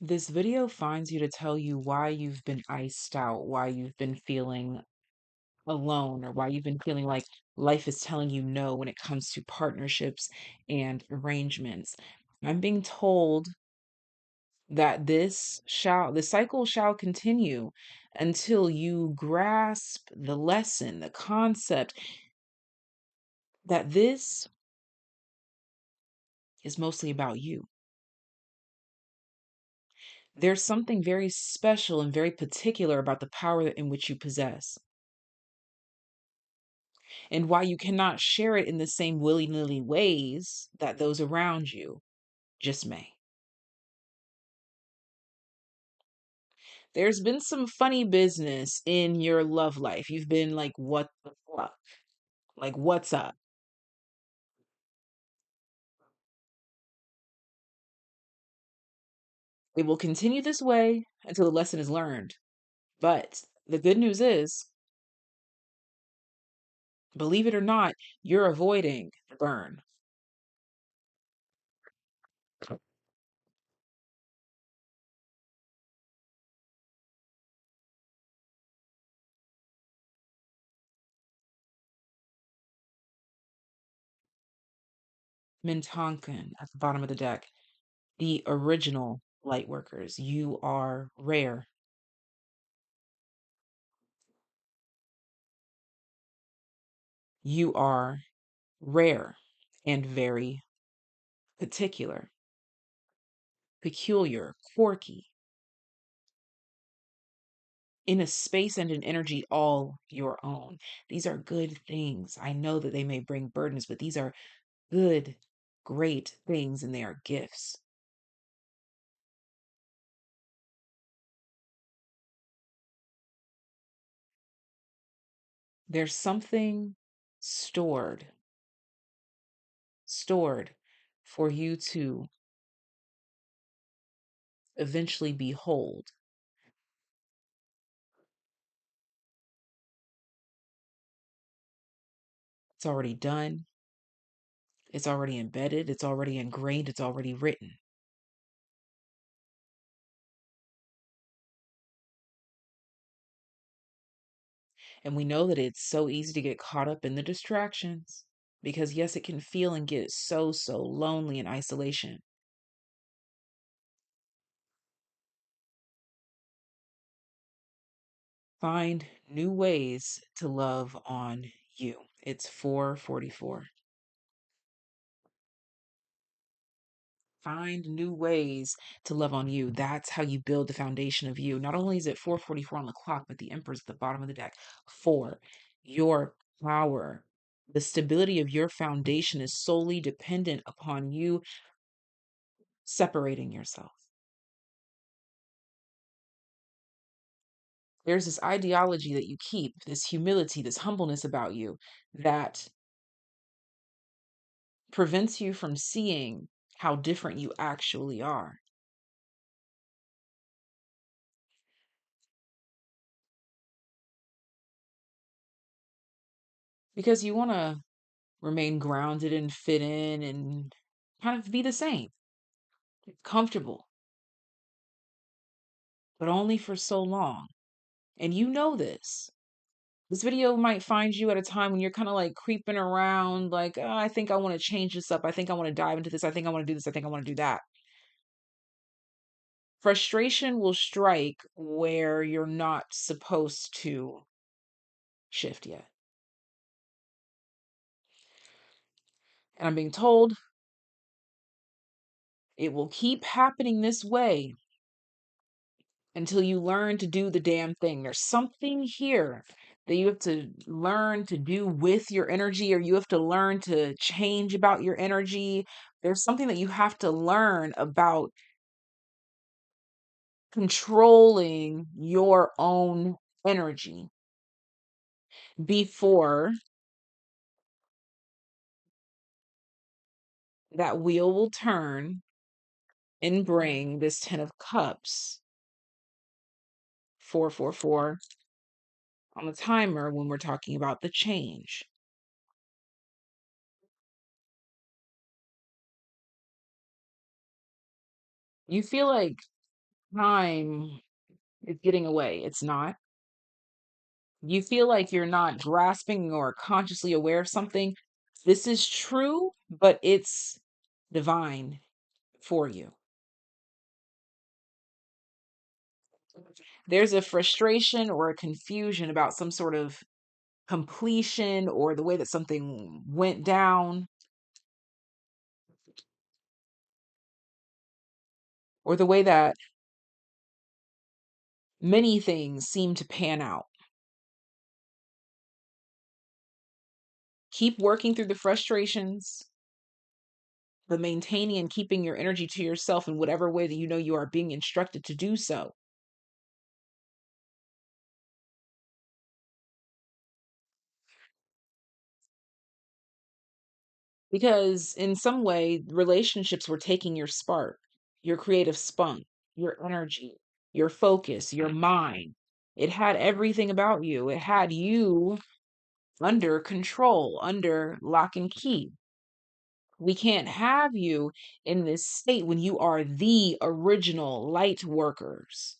This video finds you to tell you why you've been iced out, why you've been feeling alone, or why you've been feeling like life is telling you no when it comes to partnerships and arrangements. I'm being told that the cycle shall continue until you grasp the lesson, the concept that this is mostly about you. There's something very special and very particular about the power in which you possess, and why you cannot share it in the same willy-nilly ways that those around you just may. There's been some funny business in your love life. You've been like, what the fuck? Like, what's up? It will continue this way until the lesson is learned. But the good news is, believe it or not, you're avoiding the burn. Mintonkin at the bottom of the deck, the original light workers. You are rare. You are rare and very particular, peculiar, quirky, in a space and an energy all your own. These are good things. I know that they may bring burdens, but these are good, great things, and they are gifts. There's something stored, stored for you to eventually behold. It's already done, it's already embedded, it's already ingrained, it's already written. And we know that it's so easy to get caught up in the distractions because, yes, it can feel and get so lonely in isolation. Find new ways to love on you. It's 444. Find new ways to love on you. That's how you build the foundation of you. Not only is it 444 on the clock, but the Emperor's at the bottom of the deck. Four, your power. The stability of your foundation is solely dependent upon you separating yourself. There's this ideology that you keep, this humility, this humbleness about you that prevents you from seeing how different you actually are. Because you want to remain grounded and fit in and kind of be the same, comfortable, but only for so long. And you know this. This video might find you at a time when you're kind of like creeping around, like, oh, I think I want to change this up. I think I want to dive into this. I think I want to do this. I think I want to do that. Frustration will strike where you're not supposed to shift yet. And I'm being told it will keep happening this way until you learn to do the damn thing. There's something here that you have to learn to do with your energy, or you have to learn to change about your energy. There's something that you have to learn about controlling your own energy before that wheel will turn and bring this 10 of cups 444 on the timer when we're talking about the change. You feel like time is getting away. It's not. You feel like you're not grasping or consciously aware of something. This is true, but it's divine for you. There's a frustration or a confusion about some sort of completion or the way that something went down or the way that many things seem to pan out. Keep working through the frustrations, but maintaining and keeping your energy to yourself in whatever way that you know you are being instructed to do so. Because in some way, relationships were taking your spark, your creative spunk, your energy, your focus, your mind. It had everything about you. It had you under control, under lock and key. We can't have you in this state when you are the original light workers.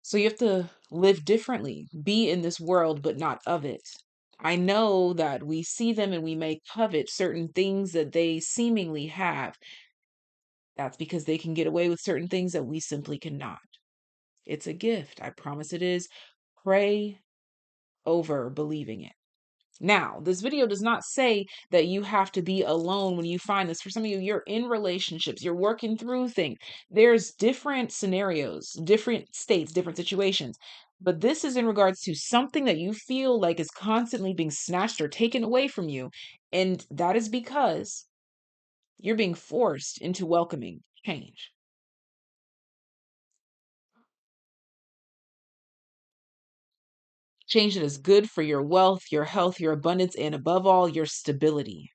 So you have to live differently, be in this world, but not of it. I know that we see them and we may covet certain things that they seemingly have. That's because they can get away with certain things that we simply cannot. It's a gift. I promise it is. Pray over believing it. Now, this video does not say that you have to be alone when you find this. For some of you, you're in relationships, you're working through things. There's different scenarios, different states, different situations. But this is in regards to something that you feel like is constantly being snatched or taken away from you. And that is because you're being forced into welcoming change. Change that is good for your wealth, your health, your abundance, and above all, your stability.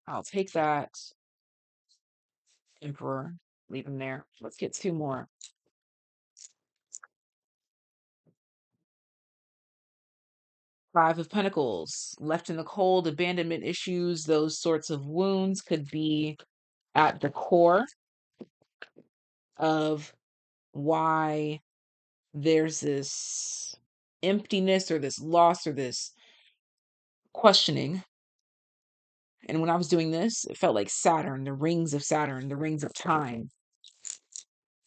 I'll take that, Emperor. Leave him there. Let's get two more. Five of Pentacles, left in the cold, abandonment issues, those sorts of wounds could be at the core of why there's this emptiness or this loss or this questioning. And when I was doing this, it felt like Saturn, the rings of time.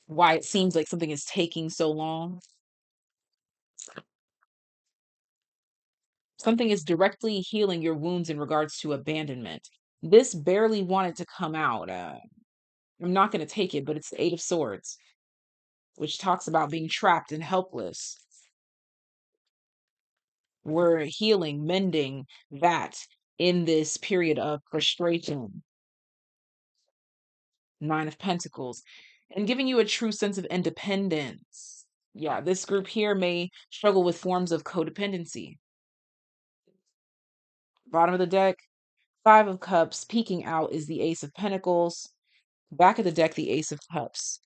Why it seems like something is taking so long. Something is directly healing your wounds in regards to abandonment. This barely wanted to come out. I'm not going to take it, but it's the Eight of Swords, which talks about being trapped and helpless. We're healing, mending that in this period of frustration. Nine of Pentacles, and giving you a true sense of independence. Yeah, this group here may struggle with forms of codependency. Bottom of the deck, Five of Cups, peeking out is the Ace of Pentacles. Back of the deck, the Ace of Cups.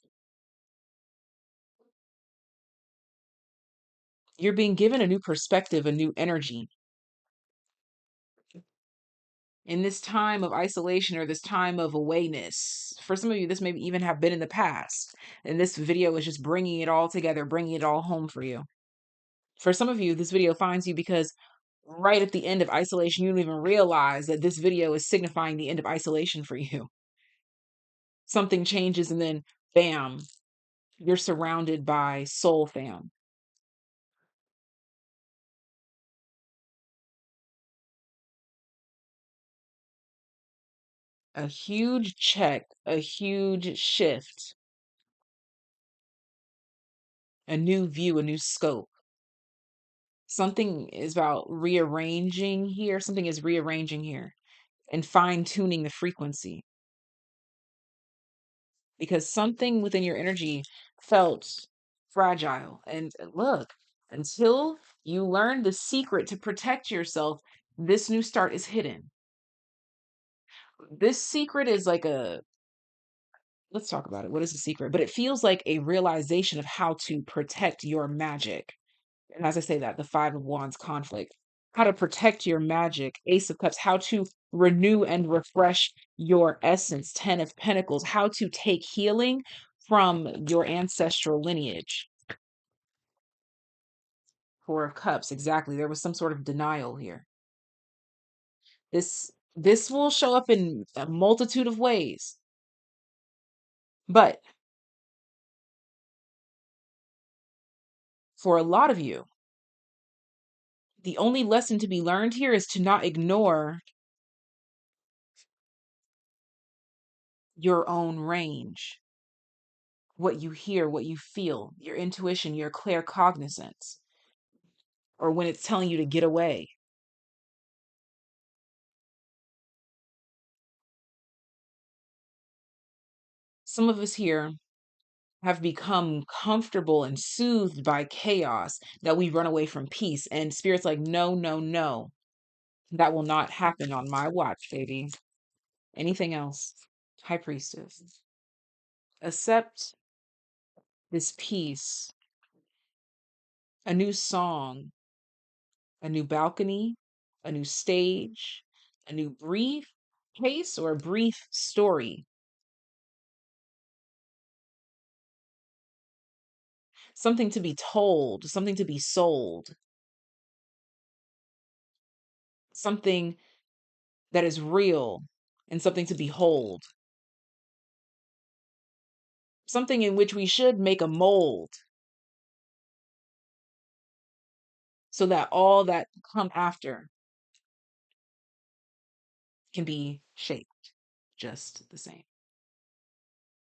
You're being given a new perspective, a new energy. In this time of isolation or this time of awayness. For some of you, this may even have been in the past. And this video is just bringing it all together, bringing it all home for you. For some of you, this video finds you because right at the end of isolation, you don't even realize that this video is signifying the end of isolation for you. Something changes and then bam, you're surrounded by soul fam. A huge check, a huge shift, a new view, a new scope. Something is about rearranging here. Something is rearranging here and fine tuning the frequency because something within your energy felt fragile. And look, until you learn the secret to protect yourself, this new start is hidden. This secret is like let's talk about it. What is the secret? But it feels like a realization of how to protect your magic. And as I say that, the Five of Wands conflict, how to protect your magic, Ace of Cups, how to renew and refresh your essence, Ten of Pentacles, how to take healing from your ancestral lineage. Four of Cups, exactly. There was some sort of denial here. This will show up in a multitude of ways. But for a lot of you, the only lesson to be learned here is to not ignore your own range, what you hear, what you feel, your intuition, your claircognizance, or when it's telling you to get away. Some of us here have become comfortable and soothed by chaos that we run away from peace. And Spirit's like, no, no, no. That will not happen on my watch, baby. Anything else? High Priestess. Accept this peace, a new song, a new balcony, a new stage, a new brief case or a brief story. Something to be told, something to be sold, something that is real and something to behold, something in which we should make a mold so that all that come after can be shaped just the same.